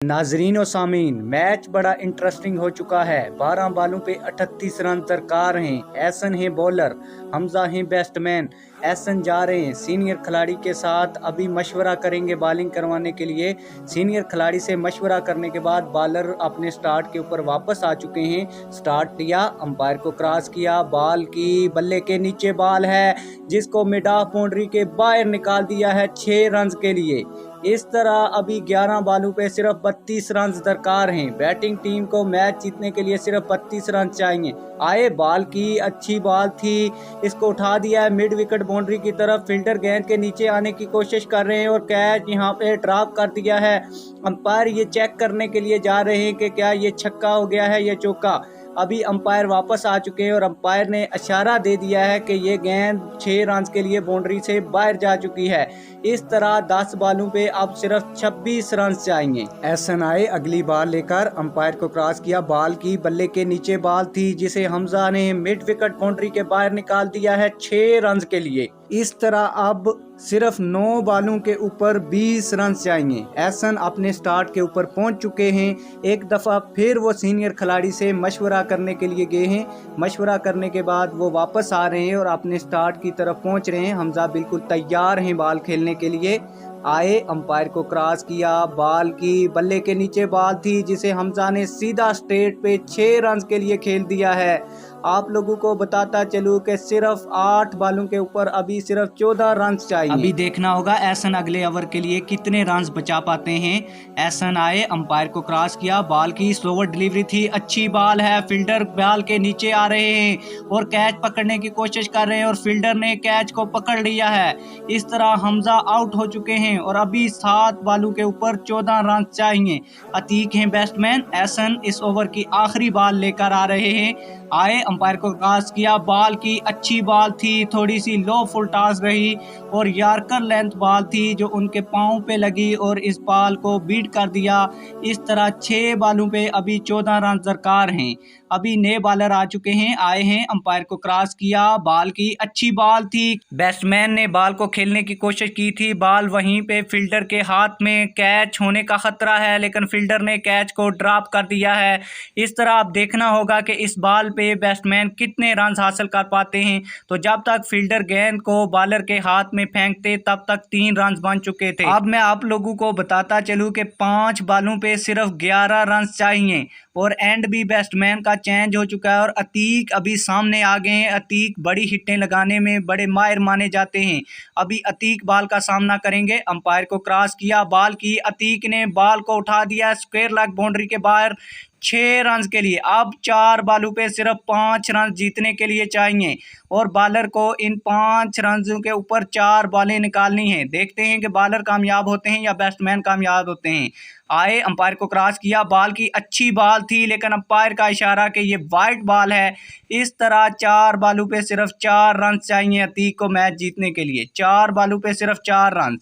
नाजरीन और सामीन, मैच बड़ा इंटरेस्टिंग हो चुका है। 12 बालों पे 38 रन दरकार हैं। एहसन है बॉलर, हमजा हैं बैट्समैन। एहसन जा रहे हैं सीनियर खिलाड़ी के साथ, अभी मशवरा करेंगे बॉलिंग करवाने के लिए। सीनियर खिलाड़ी से मशवरा करने के बाद बॉलर अपने स्टार्ट के ऊपर वापस आ चुके हैं। स्टार्ट लिया, अंपायर को क्रॉस किया, बॉल की बल्ले के नीचे बॉल है जिसको मिड ऑफ बाउंड्री के बाहर निकाल दिया है 6 रन के लिए। इस तरह अभी 11 बालों पे सिर्फ 32 रन दरकार हैं। बैटिंग टीम को मैच जीतने के लिए सिर्फ 32 रन चाहिए। आए बॉल की अच्छी बॉल थी, इसको उठा दिया है मिड विकेट बाउंड्री की तरफ। फील्डर गेंद के नीचे आने की कोशिश कर रहे हैं और कैच यहाँ पे ड्रॉप कर दिया है। अंपायर ये चेक करने के लिए जा रहे हैं कि क्या ये छक्का हो गया है या चौका। अभी अंपायर वापस आ चुके हैं और अंपायर ने इशारा दे दिया है कि ये गेंद 6 रन के लिए बाउंड्री से बाहर जा चुकी है। इस तरह 10 बालों पे अब सिर्फ 26 रन चाहिए। एहसन आए अगली बॉल लेकर, अंपायर को क्रॉस किया, बॉल की बल्ले के नीचे बॉल थी जिसे हमजा ने मिड विकेट बाउंड्री के बाहर निकाल दिया है 6 रन के लिए। इस तरह अब सिर्फ 9 बालों के ऊपर 20 रन चाहिए। एहसन अपने स्टार्ट के ऊपर पहुंच चुके हैं। एक दफ़ा फिर वो सीनियर खिलाड़ी से मशवरा करने के लिए गए हैं। मशवरा करने के बाद वो वापस आ रहे हैं और अपने स्टार्ट की तरफ पहुंच रहे हैं। हमजा बिल्कुल तैयार हैं बॉल खेलने के लिए। आए, अंपायर को क्रॉस किया, बॉल की बल्ले के नीचे बॉल थी जिसे हमजा ने सीधा स्ट्रेट पे 6 रन के लिए खेल दिया है। आप लोगों को बताता चलूं कि सिर्फ 8 बालों के ऊपर अभी सिर्फ 14 रन चाहिए। अभी देखना होगा एहसन अगले ओवर के लिए कितने रन बचा पाते हैं। एहसन आए, अंपायर को क्रॉस किया, बॉल की स्लोवर डिलीवरी थी, अच्छी बॉल है। फील्डर बॉल के नीचे आ रहे हैं और कैच पकड़ने की कोशिश कर रहे हैं और फील्डर ने कैच को पकड़ लिया है। इस तरह हमजा आउट हो चुके हैं और अभी 7 बालों के ऊपर 14 रन चाहिए। अतीक हैं बैट्समैन। एहसन इस ओवर की आखिरी बॉल लेकर आ रहे हैं। आए, अंपायर को क्रॉस किया, बॉल की अच्छी बॉल थी, थोड़ी सी लो फुल टॉस रही और यार्कर लेंथ बॉल थी जो उनके पांव पे लगी और इस बॉल को बीट कर दिया। इस तरह 6 बालों पे अभी 14 रन दरकार हैं। अभी नए बॉलर आ चुके हैं, आए हैं, अंपायर को क्रॉस किया, बॉल की अच्छी बॉल थी। बैट्समैन ने बॉल को खेलने की कोशिश की थी, बॉल वहीं पे फील्डर के हाथ में, कैच होने का खतरा है लेकिन फील्डर ने कैच को ड्रॉप कर दिया है। इस तरह अब देखना होगा कि इस बॉल पे बैट्समैन कितने रन हासिल कर पाते हैं। तो जब तक फील्डर गेंद को बॉलर के हाथ में फेंकते तब तक 3 रन बन चुके थे। अब मैं आप लोगों को बताता चलूं कि 5 बॉलों पे सिर्फ 11 रन चाहिए और एंड भी बैट्समैन का चेंज हो चुका है और अतीक अभी सामने आ गए हैं। अतीक बड़ी हिट्टें लगाने में बड़े माहिर माने जाते हैं। अभी अतीक बॉल का सामना करेंगे। अंपायर को क्रॉस किया, बॉल की, अतीक ने बॉल को उठा दिया स्क्वायर लेग बाउंड्री के बाहर 6 रन के लिए। अब 4 बालों पे सिर्फ 5 रन जीतने के लिए चाहिए और बॉलर को इन 5 रन के ऊपर 4 बॉलें निकालनी है। देखते हैं कि बॉलर कामयाब होते हैं या बैट्समैन कामयाब होते हैं। आए, अंपायर को क्रॉस किया, बॉल की अच्छी बॉल थी लेकिन अंपायर का इशारा कि ये वाइड बॉल है। इस तरह 4 बालों पे सिर्फ 4 रन चाहिए अतीक को मैच जीतने के लिए। 4 बालों पे सिर्फ 4 रन।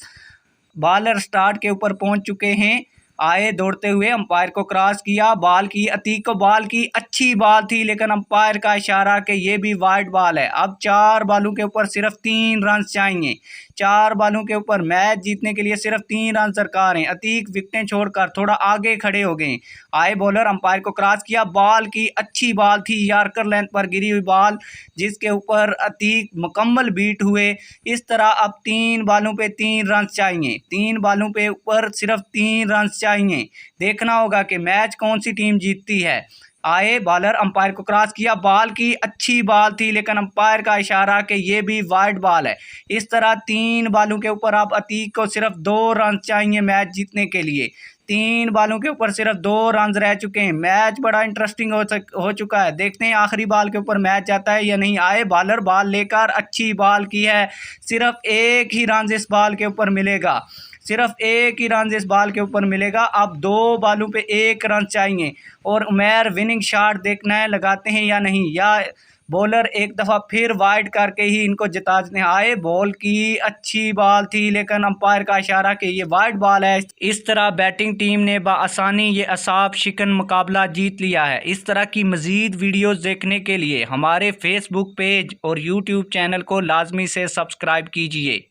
बॉलर स्टार्ट के ऊपर पहुंच चुके हैं। आए दौड़ते हुए, अंपायर को क्रॉस किया, बॉल की, अतीक को बॉल की अच्छी बॉल थी लेकिन अंपायर का इशारा कि ये भी वाइड बॉल है। अब 4 बालों के ऊपर सिर्फ 3 रन चाहिए। 4 बालों के ऊपर मैच जीतने के लिए सिर्फ 3 रन दरकार हैं। अतीक विकेटें छोड़कर थोड़ा आगे खड़े हो गए। आए बॉलर, अंपायर को क्रॉस किया, बॉल की अच्छी बॉल थी, यार्कर लेंथ पर गिरी हुई बॉल जिसके ऊपर अतीक मुकम्मल बीट हुए। इस तरह अब 3 बालों पे 3 रन चाहिए। 3 बालों पे ऊपर सिर्फ 3 रन चाहिए। देखना होगा कि मैच कौन सी टीम जीतती है। आए बॉलर, अंपायर को क्रॉस किया, बॉल की अच्छी बॉल थी लेकिन अंपायर का इशारा कि ये भी वाइड बॉल है। इस तरह 3 बालों के ऊपर अब अतीक को सिर्फ 2 रन चाहिए मैच जीतने के लिए। 3 बालों के ऊपर सिर्फ 2 रन रह चुके हैं। मैच बड़ा इंटरेस्टिंग हो चुका है। देखते हैं आखिरी बॉल के ऊपर मैच जाता है या नहीं। आए बॉलर, बॉल लेकर अच्छी बॉल की है, सिर्फ 1 ही रन इस बॉल के ऊपर मिलेगा। सिर्फ 1 ही रन इस बॉल के ऊपर मिलेगा। अब 2 बालों पे 1 रन चाहिए और उमर विनिंग शॉट देखना है लगाते हैं या नहीं, या बॉलर एक दफ़ा फिर वाइड करके ही इनको जिताते हैं। आए, बॉल की अच्छी बॉल थी लेकिन अंपायर का इशारा कि ये वाइड बॉल है। इस तरह बैटिंग टीम ने बआसानी ये असाब शिकन मुकाबला जीत लिया है। इस तरह की मज़ीद वीडियोज़ देखने के लिए हमारे फेसबुक पेज और यूट्यूब चैनल को लाजमी से सब्सक्राइब कीजिए।